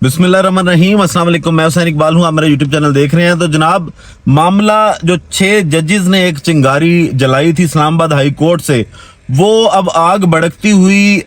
बिस्मिल्लाहिर्रहमानिर्रहीम। अस्सलाम वालेकुम। मैं हुसैन इकबाल हूँ, आप मेरा यूट्यूब चैनल देख रहे हैं। तो जनाब, मामला जो 6 जजेस ने एक चिंगारी जलाई थी इस्लामाबाद हाई कोर्ट से, वो अब आग भड़कती हुई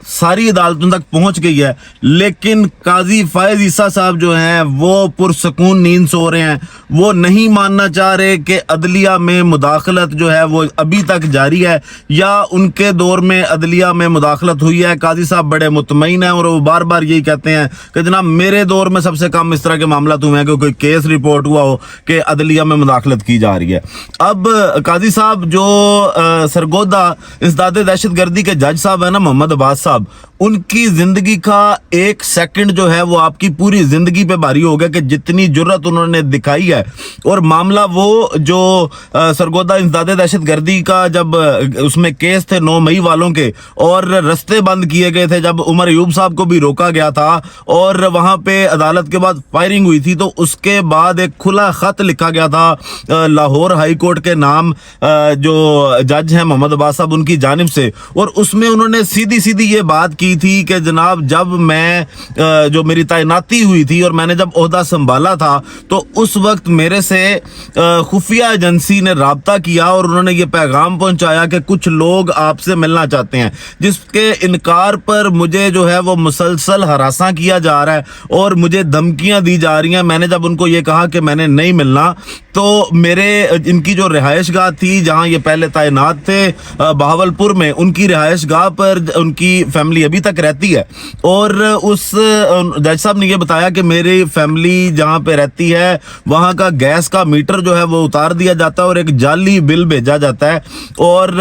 सारी अदालतों तक पहुंच गई है। लेकिन काजी फायज ईसा साहब जो हैं वो पुरसकून नींद सो रहे हैं। वो नहीं मानना चाह रहे कि अदलिया में मुदाखलत जो है वो अभी तक जारी है या उनके दौर में अदलिया में मुदाखलत हुई है। काजी साहब बड़े मुतमईन हैं और वो बार बार यही कहते हैं कि जनाब मेरे दौर में सबसे कम इस तरह के मामला हुए हैं कि कोई केस रिपोर्ट हुआ हो कि अदलिया में मुदाखलत की जा रही है। अब काजी साहब जो सरगोदा इंसदादे दहशत गर्दी के जज साहब है ना, मोहम्मद अब्बास साहब, उनकी जिंदगी का एक सेकंड जो है वो आपकी पूरी जिंदगी पे भारी हो गया कि जितनी जुर्रत उन्होंने दिखाई है। और मामला वो जो सरगोदा इंसदादे दहशत गर्दी का, जब उसमें केस थे 9 मई वालों के और रस्ते बंद किए गए थे, जब उमर अयूब साहब को भी रोका गया था और वहां पे अदालत के बाद फायरिंग हुई थी, तो उसके बाद एक खुला खत लिखा गया था लाहौर हाई कोर्ट के नाम जो जज हैं मोहम्मद अब्बास साहब, उनकी जानिब से। और उसमें उन्होंने सीधी सीधी ये बात की थी कि जनाब जब मैं जो मेरी तैनाती हुई थी और मैंने जब ओहदा संभाला था तो उस वक्त मेरे से खुफिया एजेंसी ने राब्ता किया और उन्होंने ये पैगाम पहुंचाया कि कुछ लोग आपसे मिलना चाहते हैं, जिसके इनकार पर मुझे जो है वो मुसलसल हरासा किया जा रहा है और मुझे धमकियां दी जा रही हैं। मैंने जब उनको ये कहा कि मैंने नहीं मिलना, तो मेरे इनकी जो रिहाइश गाह थी जहां ये पहले तैनात थे बहावलपुर में, उनकी रिहाइश गाह पर उनकी फैमिली अभी तक रहती है। और उस जज साहब ने ये बताया कि मेरी फैमिली जहां पे रहती है वहां का गैस का मीटर जो है वो उतार दिया जाता है और एक जाली बिल भेजा जाता है और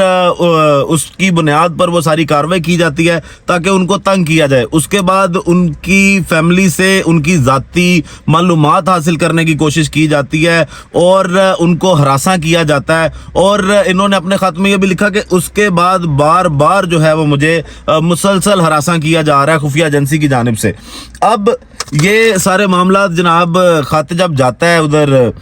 उसकी बुनियाद पर वो सारी कार्रवाई की जाती है ताकि उनको तंग किया जाए। उसके बाद उनकी फैमिली से उनकी जाती मालूमात हासिल करने की कोशिश की जाती है और उनको हरासा किया जाता है। और इन्होंने अपने खत में ये भी लिखा कि उसके बाद बार बार जो है वो मुझे मुसलसल हरासा किया जा रहा है खुफिया एजेंसी की जानिब से। अब ये सारे मामला जनाब खत जब जाता है उधर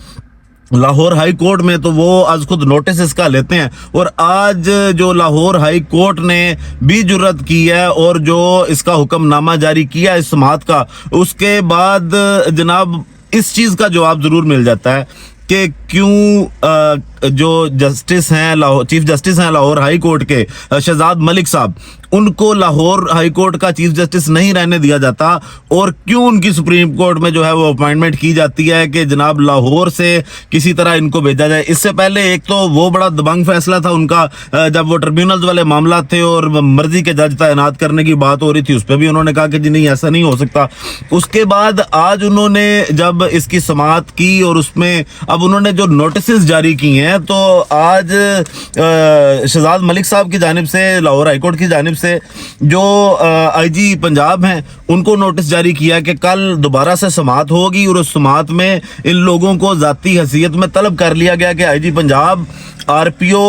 लाहौर हाई कोर्ट में, तो वो आज खुद नोटिस इसका लेते हैं। और आज जो लाहौर हाई कोर्ट ने भी जुर्रत की है और जो इसका हुक्मनामा जारी किया इस समाअत का, उसके बाद जनाब इस चीज का जवाब जरूर मिल जाता है कि क्यों जो जस्टिस हैं चीफ जस्टिस हैं लाहौर हाई कोर्ट के शहजाद मलिक साहब, उनको लाहौर हाई कोर्ट का चीफ जस्टिस नहीं रहने दिया जाता और क्यों उनकी सुप्रीम कोर्ट में जो है वो अपॉइंटमेंट की जाती है कि जनाब लाहौर से किसी तरह इनको भेजा जाए। इससे पहले एक तो वो बड़ा दबंग फैसला था उनका, जब वो ट्रिब्यूनल वाले मामला थे और मर्जी के जज तैनात करने की बात हो रही थी, उस पर भी उन्होंने कहा कि जी नहीं ऐसा नहीं हो सकता। उसके बाद आज उन्होंने जब इसकी समाअत की और उसमें अब उन्होंने जो नोटिस जारी की हैं, तो आज शहजाद मलिक साहब की जानिब से लाहौर हाईकोर्ट की जानिब से जो आईजी पंजाब हैं उनको नोटिस जारी किया कि कल दोबारा से समाअत होगी और उस समाअत में इन लोगों को जाती हैसियत में तलब कर लिया गया कि आईजी पंजाब, आरपीओ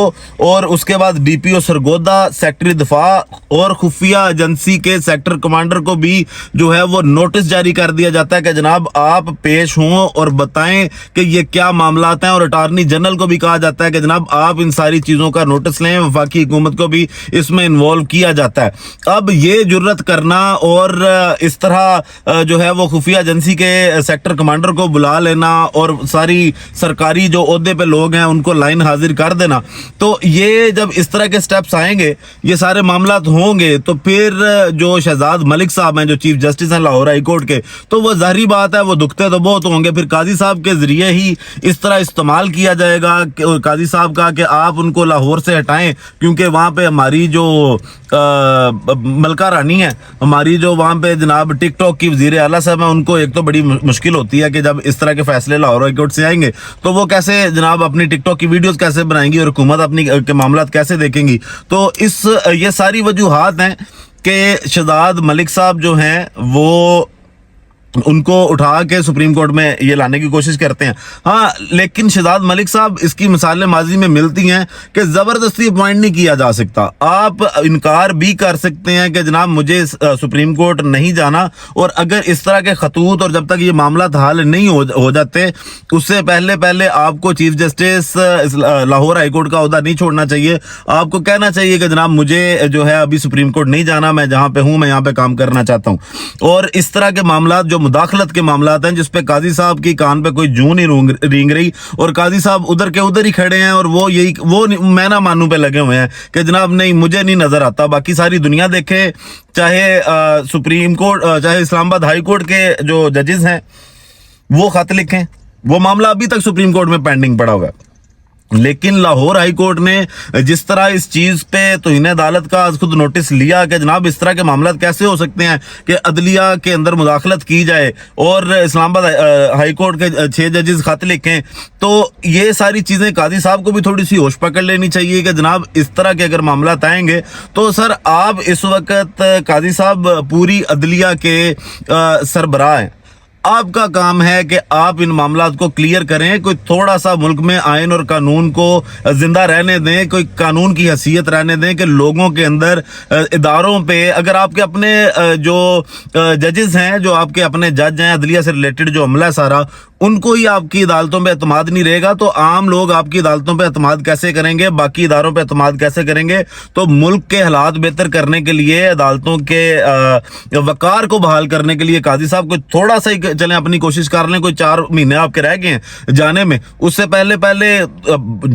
और उसके बाद डीपीओ सरगोदा, सेक्रेटरी दिफा और खुफिया एजेंसी के सेक्टर कमांडर को भी जो है वो नोटिस जारी कर दिया जाता है कि जनाब आप पेश हों और बताएं कि ये क्या मामला हैं। और अटॉर्नी जनरल को भी कहा जाता है कि जनाब आप इन सारी चीजों का नोटिस लें, वफाकी हुकूमत को भी इसमें इन्वॉल्व किया जाता है। अब ये जुर्रत करना और इस तरह जो है वो खुफिया एजेंसी के सेक्टर कमांडर को बुला लेना और सारी सरकारी जो ओहदे पे लोग हैं उनको लाइन हाजिर कर देना, तो ये जब इस तरह के स्टेप्स आएंगे, ये सारे मामला होंगे, तो फिर जो शहजाद मलिक साहब हैं जो चीफ जस्टिस हैं लाहौर हाई कोर्ट के, तो वो जाहिर बात है वो दुखते तो बहुत होंगे। फिर काजी साहब के जरिए ही इस तरह इस्तेमाल किया जाएगा काजी साहब का कि आप उनको लाहौर से हटाएं, क्योंकि वहां पे हमारी जो मलका रानी है, हमारी जो वहां पे जनाब टिकटॉक की वजीर आला साहब है, उनको एक तो बड़ी मुश्किल होती है कि जब इस तरह के फैसले लाहौर हाई कोर्ट से आएंगे तो वो कैसे जनाब अपनी टिकटॉक की वीडियोस कैसे बनाएंगी और हुकूमत अपनी के मामला कैसे देखेंगी। तो ये सारी वजूहात हैं कि शहजाद मलिक साहब जो हैं वो उनको उठा के सुप्रीम कोर्ट में ये लाने की कोशिश करते हैं। हाँ, लेकिन शहजाद मलिक साहब, इसकी मिसालें माजी में मिलती हैं कि जबरदस्ती अपॉइंट नहीं किया जा सकता। आप इनकार भी कर सकते हैं कि जनाब मुझे सुप्रीम कोर्ट नहीं जाना, और अगर इस तरह के खतूत और जब तक ये मामला हल नहीं हो जाते उससे पहले पहले आपको chief justice Lahore high court का ओहदा नहीं छोड़ना चाहिए। आपको कहना चाहिए कि जनाब मुझे जो है अभी सुप्रीम कोर्ट नहीं जाना, मैं जहां पे हूं मैं यहां पे काम करना चाहता हूं। और इस तरह के मामला जो मुदाखलत के मामला हैं जिसपे काजी साहब की कान पे कोई जूं नहीं रेंग रही, और काजी साहब उधर के उधर ही खड़े हैं, और वो मैं ना मानू पे लगे हुए हैं कि जनाब नहीं, मुझे नहीं नजर आता। बाकी सारी दुनिया देखे, चाहे सुप्रीम कोर्ट, चाहे इस्लामाबाद हाई कोर्ट के जो जजेस हैं वो खत लिखें, वो मामला अभी तक सुप्रीम कोर्ट में पेंडिंग पड़ा हुआ है। लेकिन लाहौर हाई कोर्ट ने जिस तरह इस चीज पे तौहीन अदालत का खुद नोटिस लिया कि जनाब इस तरह के मामला कैसे हो सकते हैं कि अदलिया के अंदर मुदाखलत की जाए, और इस्लामाबाद हाई कोर्ट के 6 जजेस खत लिखें, तो ये सारी चीजें काजी साहब को भी थोड़ी सी होश पकड़ लेनी चाहिए कि जनाब इस तरह के अगर मामला आएंगे तो सर आप इस वक्त काजी साहब पूरी अदलिया के सरबराह हैं। आपका काम है कि आप इन मामलात को क्लियर करें, कोई थोड़ा सा मुल्क में आइन और कानून को जिंदा रहने दें, कोई कानून की हैसियत रहने दें कि लोगों के अंदर इदारों पे, अगर आपके अपने जो जजेस हैं, जो आपके अपने जज हैं, अदलिया से रिलेटेड जो अमला है सारा, उनको ही आपकी अदालतों पे एतमाद नहीं रहेगा तो आम लोग आपकी अदालतों पे एतमाद कैसे करेंगे, बाकी इदारों पे एतमाद कैसे करेंगे। तो मुल्क के हालात बेहतर करने के लिए, अदालतों के वकार को बहाल करने के लिए काजी साहब को थोड़ा सा ही चलें, अपनी कोशिश कर लें। कोई 4 महीने आपके रह गए हैं जाने में, उससे पहले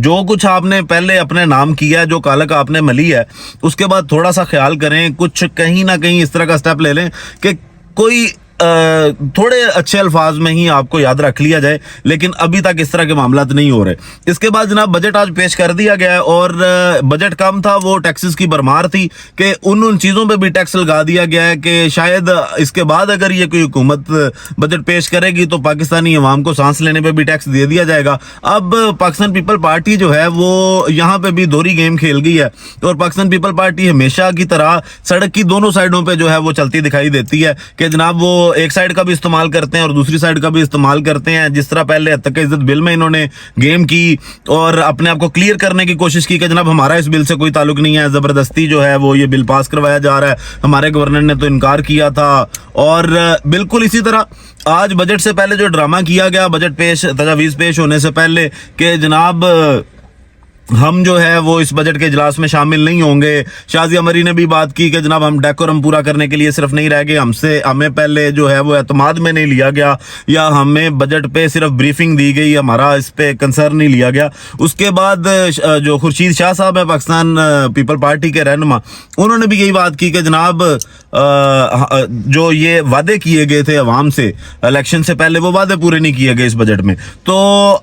जो कुछ आपने पहले अपने नाम किया है, जो कालक आपने मली है, उसके बाद थोड़ा सा ख्याल करें, कुछ कहीं ना कहीं इस तरह का स्टेप ले लें कि कोई थोड़े अच्छे अल्फाज में ही आपको याद रख लिया जाए। लेकिन अभी तक इस तरह के मामला नहीं हो रहे। इसके बाद जनाब बजट आज पेश कर दिया गया, और बजट कम था, वो टैक्सेस की भरमार थी कि उन चीज़ों पे भी टैक्स लगा दिया गया है कि शायद इसके बाद अगर ये कोई हुकूमत बजट पेश करेगी तो पाकिस्तानी अवाम को सांस लेने पे भी टैक्स दे दिया जाएगा। अब पाकिस्तान पीपल पार्टी जो है वो यहाँ पे भी दोहरी गेम खेल गई है, और पाकिस्तान पीपल पार्टी हमेशा की तरह सड़क की दोनों साइडों पे जो है वो चलती दिखाई देती है कि जनाब वो एक साइड का भी इस्तेमाल करते हैं और दूसरी साइड का भी इस्तेमाल करते हैं। जिस तरह पहले हद तक इज्जत बिल में इन्होंने गेम की और अपने आप को क्लियर करने की कोशिश की कि जनाब हमारा इस बिल से कोई ताल्लुक नहीं है, जबरदस्ती जो है वो ये बिल पास करवाया जा रहा है, हमारे गवर्नर ने तो इनकार किया था। और बिल्कुल इसी तरह आज बजट से पहले जो ड्रामा किया गया, बजट पेश तजावीज़ पेश होने से पहले, कि जनाब हम जो है वो इस बजट के इजलास में शामिल नहीं होंगे। शाजिया मरी ने भी बात की कि जनाब हम डेकोरम पूरा करने के लिए सिर्फ नहीं रह गए, हमें पहले जो है वो एतमाद में नहीं लिया गया, या हमें बजट पे सिर्फ ब्रीफिंग दी गई, हमारा इस पे कंसर्न नहीं लिया गया। उसके बाद जो खुर्शीद शाह साहब है पाकिस्तान पीपल पार्टी के रहनुमा, उन्होंने भी यही बात की कि जनाब जो ये वादे किए गए थे अवाम से इलेक्शन से पहले, वो वादे पूरे नहीं किए गए इस बजट में। तो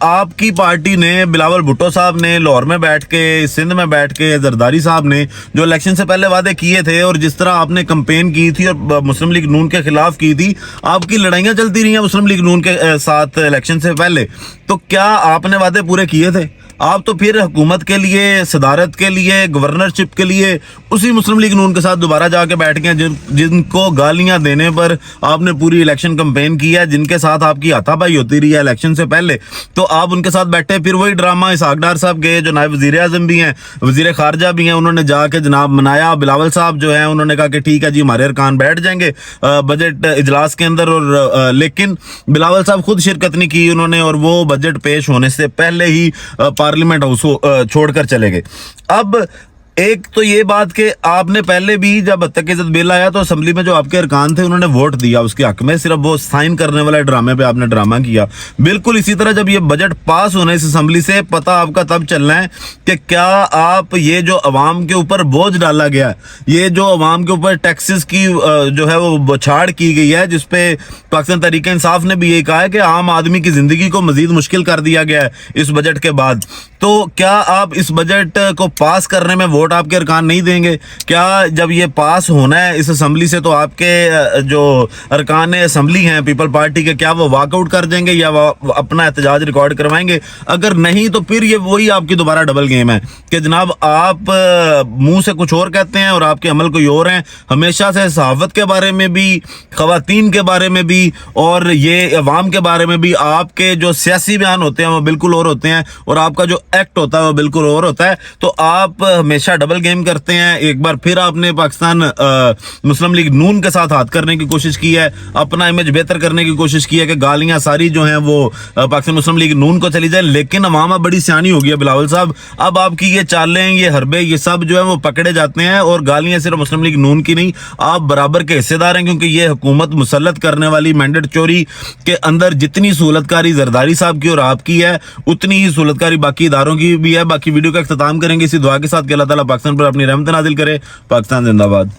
आपकी पार्टी ने, बिलावल भुट्टो साहब ने लाहौर में बैठ के, सिंध में बैठ के, जरदारी साहब ने जो इलेक्शन से पहले वादे किए थे, और जिस तरह आपने कैंपेन की थी और मुस्लिम लीग नून के खिलाफ की थी, आपकी लड़ाइयां चलती रही हैं मुस्लिम लीग नून के साथ इलेक्शन से पहले, तो क्या आपने वादे पूरे किए थे? आप तो फिर हुकूमत के लिए, सदारत के लिए, गवर्नरशिप के लिए उसी मुस्लिम लीग नून के साथ दोबारा जाके बैठ गए जिनको गालियां देने पर आपने पूरी इलेक्शन कैंपेन की है, जिनके साथ आपकी हाथापाई होती रही है इलेक्शन से पहले, तो आप उनके साथ बैठे। फिर वही ड्रामा इसहाक डार साहब गए, जो नायब वजीर आजम भी हैं, वजीर खारजा भी हैं, उन्होंने जाके जनाब मनाया। बिलावल साहब जो है उन्होंने कहा कि ठीक है जी, हमारे अरकान बैठ जाएंगे बजट इजलास के अंदर, और लेकिन बिलावल साहब खुद शिरकत नहीं की उन्होंने, और वो बजट पेश होने से पहले ही पार्लियामेंट हाउस छोड़कर चले गए। अब एक तो ये बात कि आपने पहले भी जब तक इज्जत बिल आया तो असेंबली में जो आपके अरकान थे उन्होंने वोट दिया उसके हक में, सिर्फ वो साइन करने वाले ड्रामे पे आपने ड्रामा किया। बिल्कुल इसी तरह जब ये बजट पास होने इस असेंबली से, पता आपका तब चलना है कि क्या आप ये जो अवाम के ऊपर बोझ डाला गया है, ये जो अवाम के ऊपर टैक्सेस की जो है वो बौछाड़ की गई है, जिसपे पाकिस्तान तहरीक इंसाफ ने भी ये कहा है कि आम आदमी की जिंदगी को मजीद मुश्किल कर दिया गया है इस बजट के बाद, तो क्या आप इस बजट को पास करने में वोट आपके अरकान नहीं देंगे? क्या जब ये पास होना है इस असम्बली से तो आपके जो अरकान असम्बली हैं पीपल पार्टी के, क्या वो वॉकआउट कर देंगे या वो अपना एहतजाज रिकॉर्ड करवाएंगे? अगर नहीं तो फिर ये वही आपकी दोबारा डबल गेम है कि जनाब आप मुंह से कुछ और कहते हैं और आपके अमल कोई और हैं। हमेशा से सहाफत के बारे में भी, खवातीन के बारे में भी और ये अवाम के बारे में भी आपके जो सियासी बयान होते हैं वो बिल्कुल और होते हैं और आपका जो एक्ट होता है वो बिल्कुल और होता है। तो आप हमेशा डबल गेम करते हैं। एक बार फिर आपने पाकिस्तान मुस्लिम लीग नून के साथ हाथ करने की कोशिश की है, अपना इमेज बेहतर करने की कोशिश की है कि गालियां सारी जो हैं वो पाकिस्तान मुस्लिम लीग नून को चली जाए। लेकिन अवाम बड़ी सियानी हो गई है बिलावल साहब, अब आपकी ये चालें, ये हरबे, ये सब जो है वो पकड़े जाते हैं और गालियां सिर्फ मुस्लिम लीग नून की नहीं, आप बराबर के हिस्सेदार हैं, क्योंकि ये हुकूमत मुसल्लत करने वाली मैंडेट चोरी के अंदर जितनी सहूलतकारी जरदारी साहब की और आपकी है उतनी ही सहूलतकारी बाकी इदारों की भी है। बाकी वीडियो का इख्तिताम करेंगे इसी दुआ के साथ कि अल्लाह ताला पाकिस्तान पर अपनी रहमत नाजिल करे। पाकिस्तान जिंदाबाद।